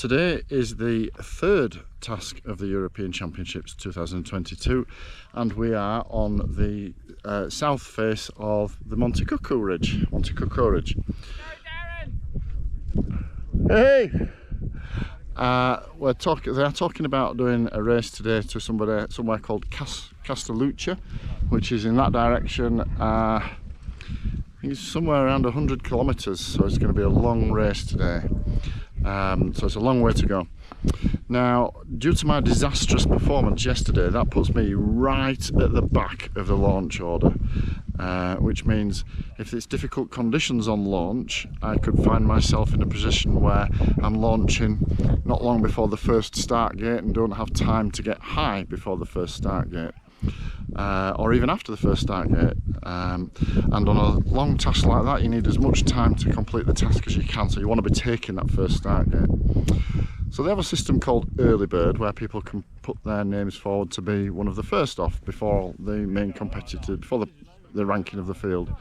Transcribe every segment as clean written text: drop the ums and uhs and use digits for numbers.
Today is the third task of the European Championships 2022, and we are on the south face of the Monte Cucco Ridge. Monte Cucco Ridge. Go, Darren! Hey! They are talking about doing a race today to somewhere called Castaluccio, which is in that direction. I think it's somewhere around 100 kilometres, so it's going to be a long race today. So it's a long way to go. Now, due to my disastrous performance yesterday, that puts me right at the back of the launch order, which means if it's difficult conditions on launch, I could find myself in a position where I'm launching not long before the first start gate and don't have time to get high before the first start gate. Or even after the first start gate, and on a long task like that you need as much time to complete the task as you can, so you want to be taking that first start gate. So they have a system called Early Bird where people can put their names forward to be one of the first off before the main competitor, before the ranking of the field.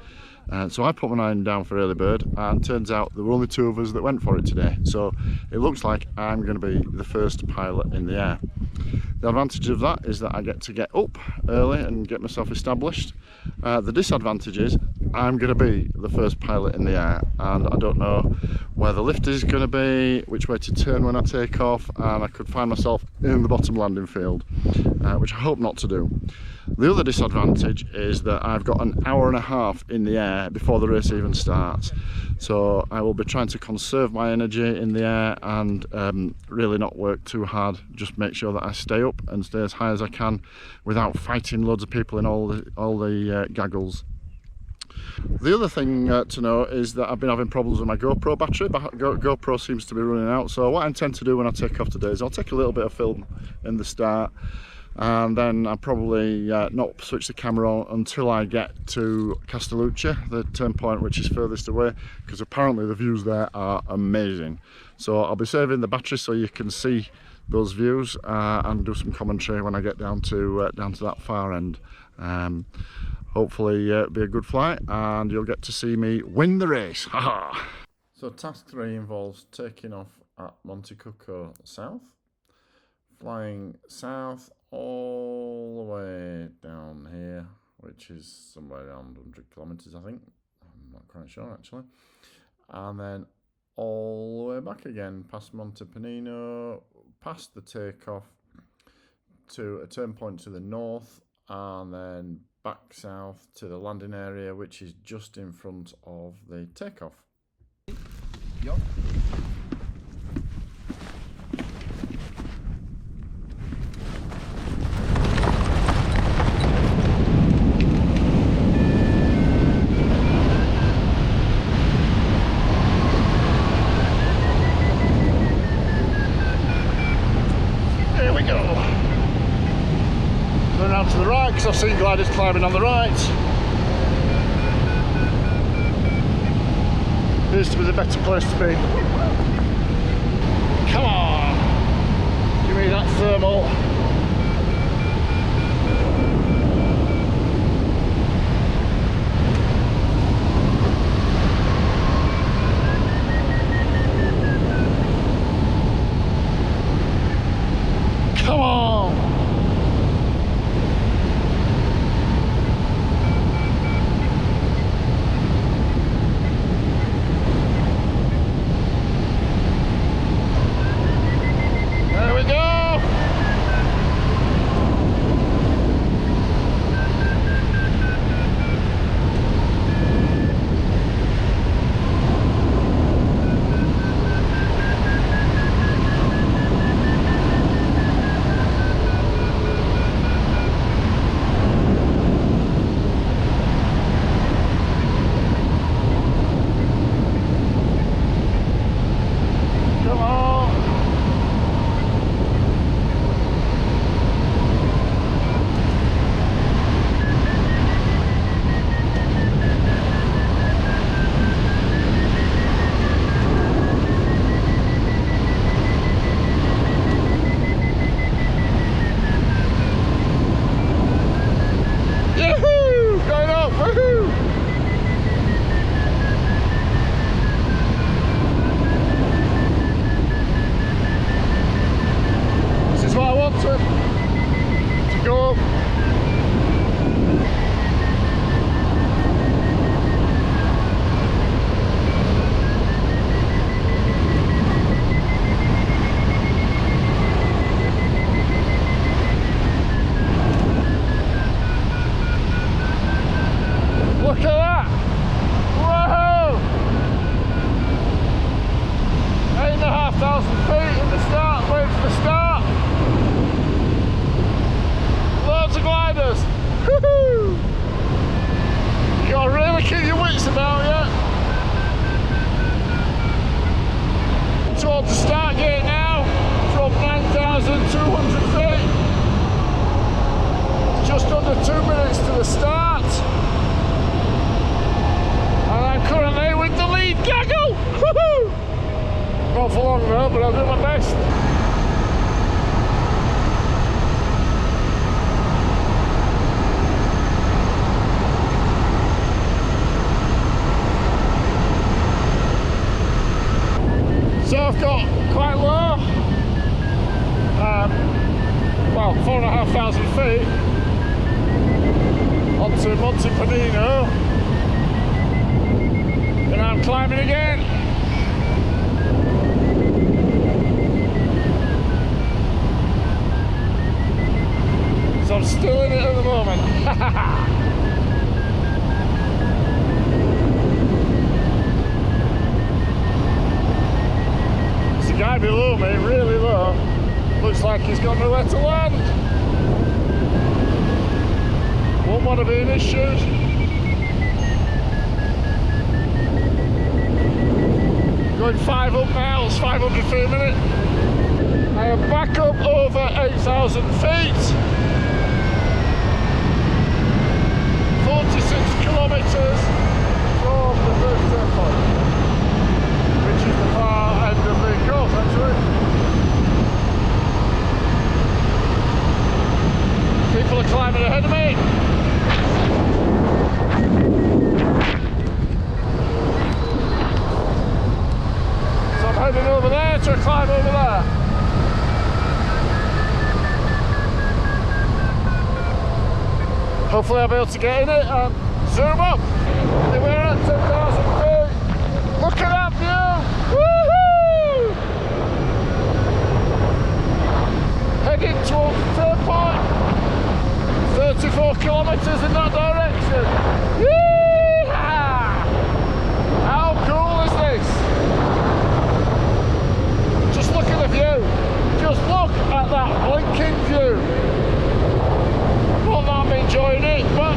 So I put my name down for Early Bird, and turns out there were only two of us that went for it today, so it looks like I'm going to be the first pilot in the air. The advantage of that is that I get to get up early and get myself established. The disadvantage is I'm going to be the first pilot in the air, and I don't know where the lift is going to be, which way to turn when I take off, and I could find myself in the bottom landing field, which I hope not to do. The other disadvantage is that I've got an hour and a half in the air before the race even starts, so I will be trying to conserve my energy in the air and really not work too hard, just make sure that I stay up and stay as high as I can without fighting loads of people in all the gaggles. The other thing to know is that I've been having problems with my GoPro battery. GoPro seems to be running out, so what I intend to do when I take off today is I'll take a little bit of film in the start, and then I'll probably not switch the camera on until I get to Castaluccio, the turnpoint which is furthest away, because apparently the views there are amazing. So I'll be saving the battery so you can see those views and do some commentary when I get down to that far end. Hopefully it'll be a good flight and you'll get to see me win the race. So task 3 involves taking off at Monte Cucco South, flying south all the way down here, which is somewhere around 100 kilometres I think, I'm not quite sure actually, and then all the way back again past Monte Cucco, past the takeoff to a turnpoint to the north, and then back south to the landing area, which is just in front of the takeoff. Yep. To the right, because I've seen gliders climbing on the right. Appears to be the better place to be. Come on! Give me that thermal. Come on! There we go! go for long though, but I'll do my best. So I've got quite low, well, 4,500 feet onto Monte Cucco, and I'm climbing again. So I'm still in it at the moment. There's a guy below me, really low. Looks like he's got nowhere to land. Won't want to be in his shoes. Going 5 up now, it's 500 feet a minute. I am back up over 8,000 feet. 46 kilometres from the first turnpoint, which is the far end of the course actually. People are climbing ahead of me. So I'm heading over there to climb over there. Hopefully I'll be able to get in it and zoom up. We're at 10,000 feet. Look at that view! Woohoo! Heading towards the turnpoint. 34 kilometres in that direction. Yeehaw! How cool is this? Just look at the view. Just look at that blinking view. Not that I'm enjoying it, but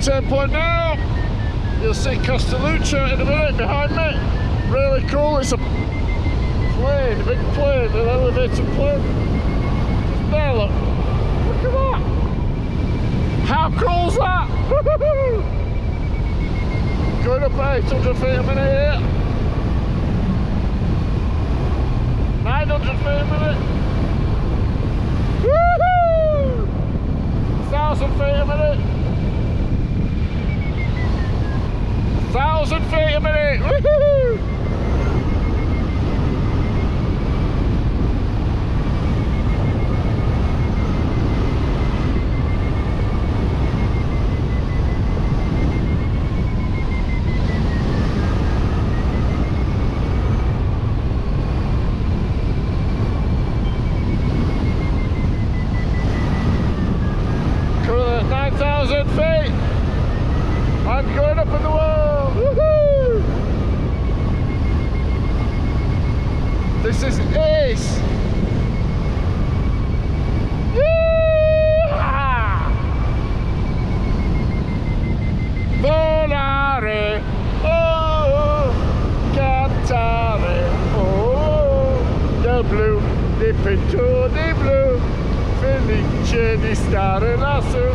turnpoint now. You'll see Castaluccio in a minute behind me. Really cool. It's a plane, a big plane, an elevated plane. Just there, look. Look at that. How cool is that? Going up at 800 feet a minute here. 900 feet a minute. Woohoo! 1,000 feet a minute. 1,000 feet a minute! Woohoo! Currently at 9,000 feet. I'm going up in the world. Woohoo! This is ace. Yeehaw! Volare, oh, cantare, oh, del blu, dipinto di blu, felice di stare lassù.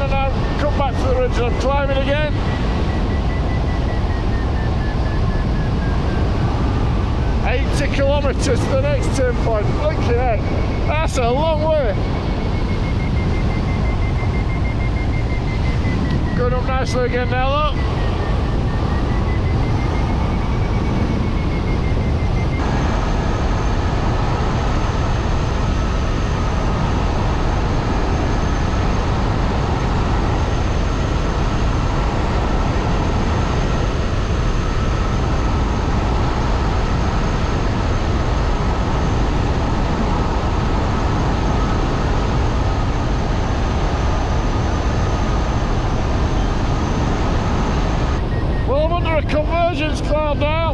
and now come back to the ridge and I'm climbing again. .80 to the next turnpoint. Look at that. That's a long way. Going up nicely again now, look. Convergence cloud now,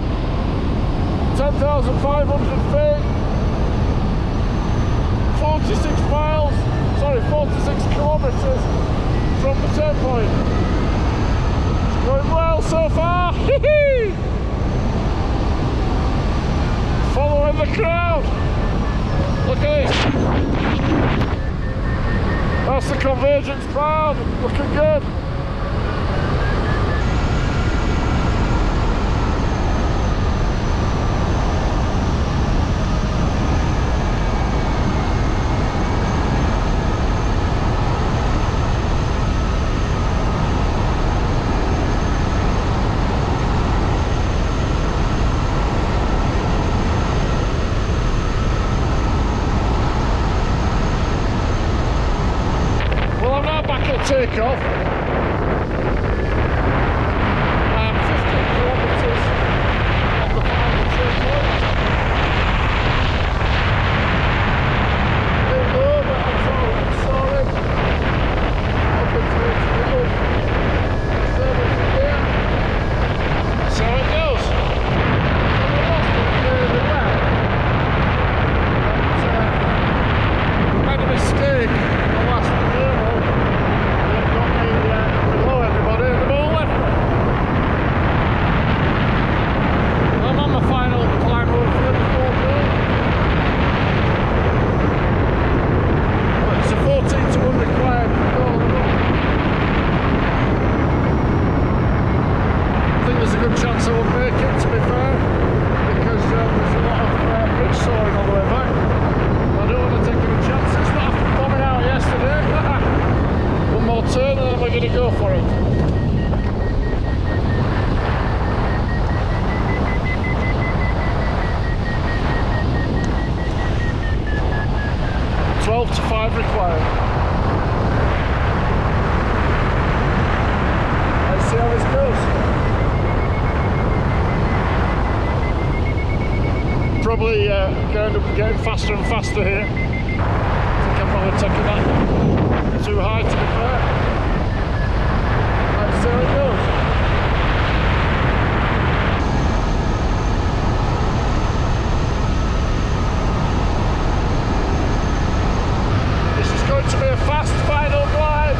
10,500 feet, 46 miles, sorry, 46 kilometres from the turnpoint. It's going well so far. Following the crowd. Look at this. That's the convergence cloud, looking good. Takeoff. I'm 15 kilometres off the final turnpoint. A bit low, but I'm sorry. Up into the middle. Service again. So it goes. We lost it really well. But made a mistake on the last turn. Hello everybody, the ball left. I'm on the final climb over 34 feet. Well, it's a 14 to 1 required to go on the run. I think there's a good chance I won't make it, to be fair, because there's a lot of bridge soaring all the way back. I don't want to take any chances, but after bombing out yesterday, one more turn and then we're going to go for it. To 5 required. Let's see how this goes. Probably going up, getting faster and faster here. I think I'm probably taking that too high, to be fair. Let's see how it goes. To be a fast final glide.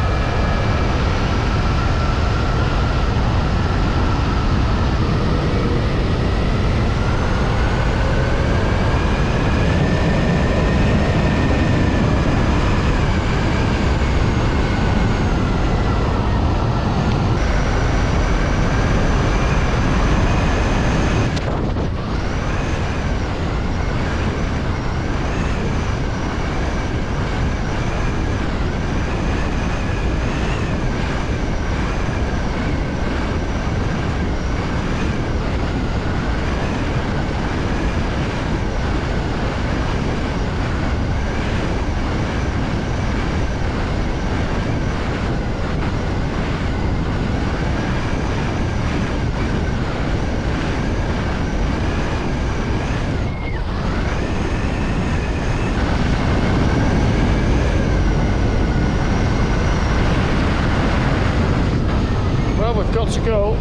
Got to go. I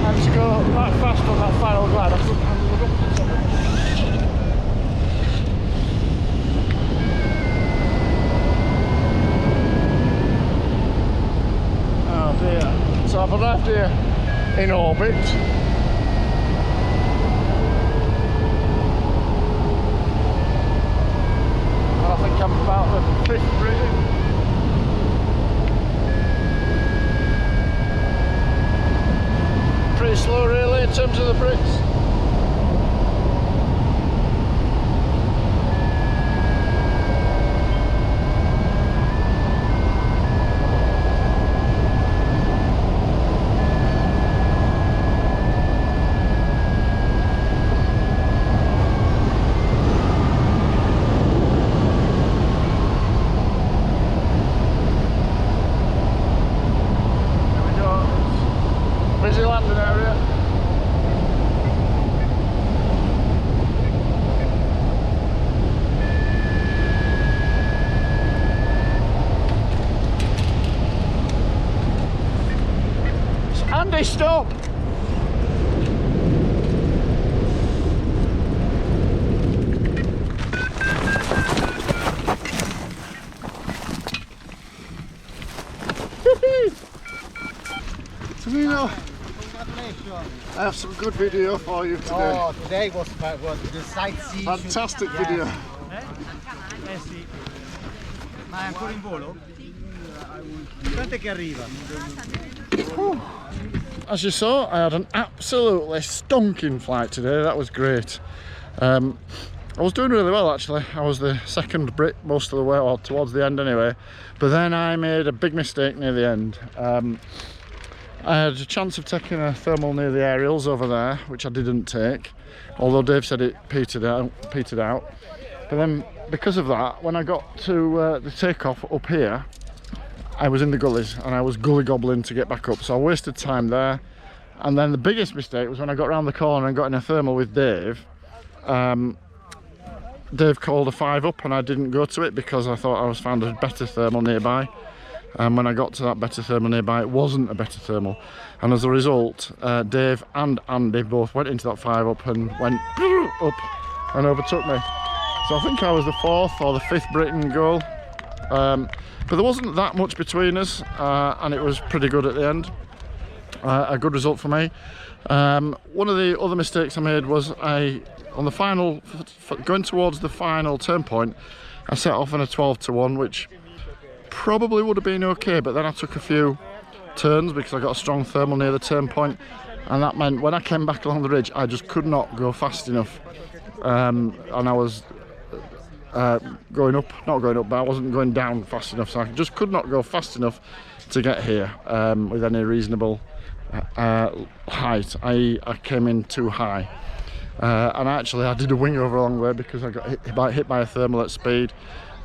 have to go that fast on that final glide. Oh dear. So I've arrived here in orbit. about the 5th Britain. Pretty slow really in terms of the Brits. Busy landing area. It's Andy, stop! Tamino, I have some good video for you today. Oh, today was the sightseeing. Fantastic video. Eh sì. Ma è ancora in volo? Quanto è che arriva? As you saw, I had an absolutely stonking flight today. That was great. I was doing really well actually. I was the second Brit most of the way, or towards the end anyway. But then I made a big mistake near the end. I had a chance of taking a thermal near the aerials over there, which I didn't take, although Dave said it petered out. But then, because of that, when I got to the takeoff up here, I was in the gullies and I was gully gobbling to get back up, so I wasted time there. And then the biggest mistake was when I got around the corner and got in a thermal with Dave. Dave called a 5 up and I didn't go to it because I thought I was found a better thermal nearby. And when I got to that better thermal nearby, it wasn't a better thermal, and as a result Dave and Andy both went into that 5 up and went up and overtook me. So I think I was the 4th or the 5th Britain goal, but there wasn't that much between us, and it was pretty good at the end. A good result for me. One of the other mistakes I made was on the final, going towards the final turn point, I set off on a 12-1, which probably would have been okay, but then I took a few turns because I got a strong thermal near the turn point, and that meant when I came back along the ridge I just could not go fast enough, and I was going up, not going up, but I wasn't going down fast enough, so I just could not go fast enough to get here with any reasonable height. I came in too high, and actually I did a wing over a long way because I got hit by a thermal at speed,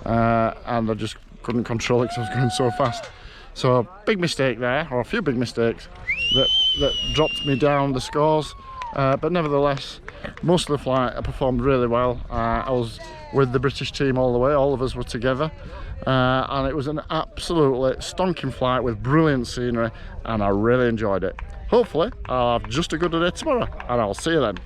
and I just couldn't control it because I was going so fast. So a big mistake there, or a few big mistakes that dropped me down the scores, but nevertheless most of the flight I performed really well. I was with the British team all the way, all of us were together, and it was an absolutely stonking flight with brilliant scenery, and I really enjoyed it. Hopefully I'll have just as good a day tomorrow, and I'll see you then.